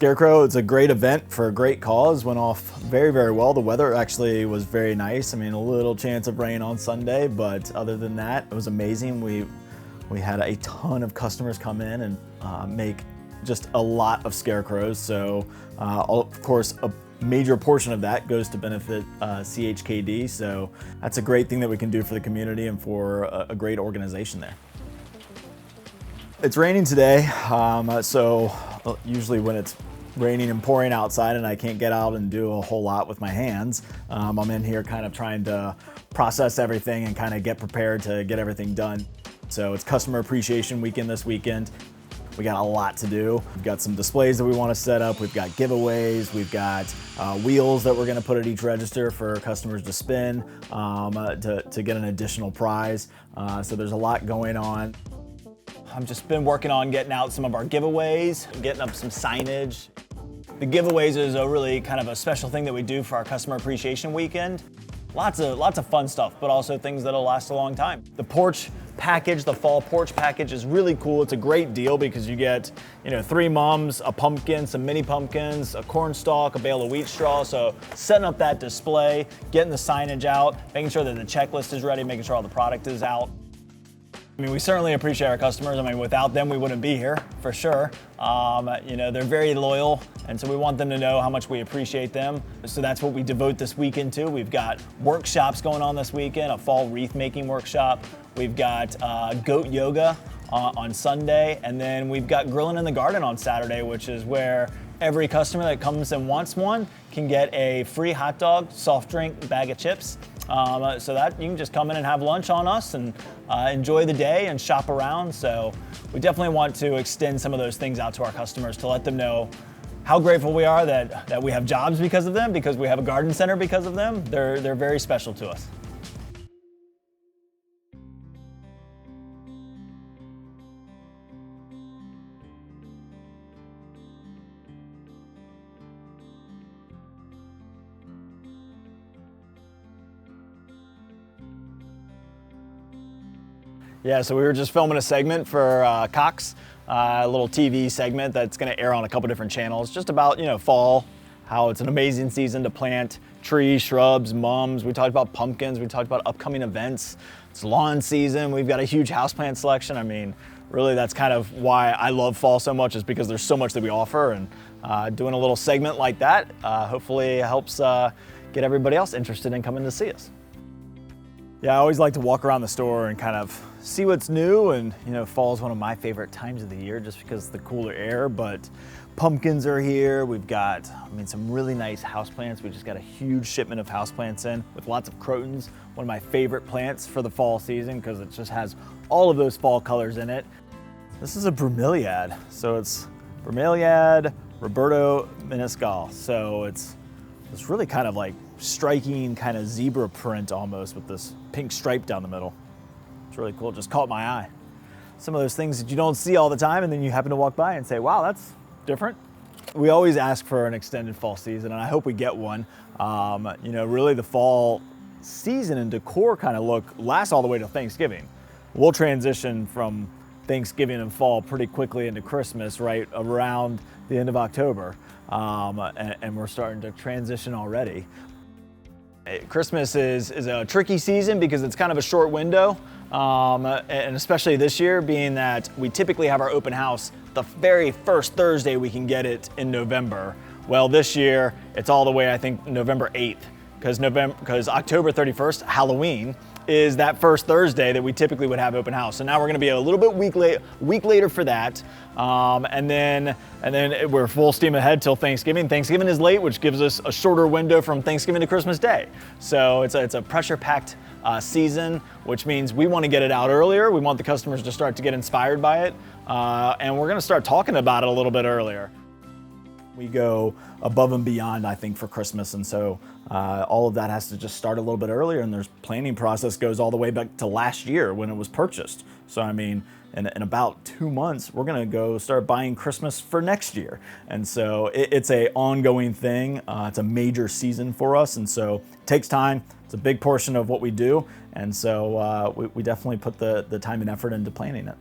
Scarecrow, it's a great event for a great cause. Went off very, very well. The weather actually was very nice. I mean, a little chance of rain on Sunday, but other than that, it was amazing. We had a ton of customers come in and make just a lot of scarecrows. So, of course, a major portion of that goes to benefit CHKD. So that's a great thing that we can do for the community and for a great organization there. It's raining today, so usually when it's raining and pouring outside and I can't get out and do a whole lot with my hands, I'm in here kind of trying to process everything and kind of get prepared to get everything done. So it's Customer Appreciation Weekend this weekend. We got a lot to do. We've got some displays that we want to set up. We've got giveaways. We've got wheels that we're going to put at each register for customers to spin to get an additional prize. So there's a lot going on. I've just been working on getting out some of our giveaways, getting up some signage. The giveaways is a really kind of a special thing that we do for our Customer Appreciation Weekend. Lots of fun stuff, but also things that'll last a long time. The porch package, the fall porch package is really cool. It's a great deal because you get, 3 mums, a pumpkin, some mini pumpkins, a corn stalk, a bale of wheat straw. So setting up that display, getting the signage out, making sure that the checklist is ready, making sure all the product is out. I mean, we certainly appreciate our customers. I mean, without them, we wouldn't be here, for sure. They're very loyal, and so we want them to know how much we appreciate them. So that's what we devote this weekend to. We've got workshops going on this weekend, a fall wreath making workshop. We've got goat yoga on Sunday, and then we've got grilling in the garden on Saturday, which is where every customer that comes and wants one can get a free hot dog, soft drink, bag of chips. So that you can just come in and have lunch on us and enjoy the day and shop around. So we definitely want to extend some of those things out to our customers to let them know how grateful we are that we have jobs because of them, because we have a garden center because of them. They're very special to us. Yeah, so we were just filming a segment for Cox, a little TV segment that's going to air on a couple different channels, just about, fall, how it's an amazing season to plant trees, shrubs, mums. We talked about pumpkins. We talked about upcoming events. It's lawn season. We've got a huge houseplant selection. I mean, really, that's kind of why I love fall so much, is because there's so much that we offer, and doing a little segment like that hopefully helps get everybody else interested in coming to see us. Yeah, I always like to walk around the store and kind of see what's new, and fall is one of my favorite times of the year just because of the cooler air, but pumpkins are here. We've got, some really nice houseplants. We just got a huge shipment of houseplants in with lots of crotons, one of my favorite plants for the fall season because it just has all of those fall colors in it. This is a bromeliad, so it's bromeliad Roberto Menescal. So it's really kind of like striking kind of zebra print almost with this pink stripe down the middle. It's really cool, just caught my eye. Some of those things that you don't see all the time and then you happen to walk by and say, wow, that's different. We always ask for an extended fall season, and I hope we get one. Really the fall season and decor kind of lasts all the way to Thanksgiving. We'll transition from Thanksgiving and fall pretty quickly into Christmas right around the end of October, and we're starting to transition already. Christmas is a tricky season because it's kind of a short window, and especially this year, being that we typically have our open house the very first Thursday we can get it in November. Well, this year it's all the way, I think, November 8th, because October 31st, Halloween, is that first Thursday that we typically would have open house. So now we're going to be a little bit week later for that, and then we're full steam ahead till Thanksgiving. Thanksgiving is late, which gives us a shorter window from Thanksgiving to Christmas Day. So it's a pressure-packed season, which means we want to get it out earlier. We want the customers to start to get inspired by it, and we're going to start talking about it a little bit earlier. We go above and beyond, I think, for Christmas, and so all of that has to just start a little bit earlier, and there's planning process goes all the way back to last year when it was purchased. So in about 2 months, we're gonna go start buying Christmas for next year. And so it's a ongoing thing. It's a major season for us, and so it takes time. It's a big portion of what we do, and so we definitely put the time and effort into planning it.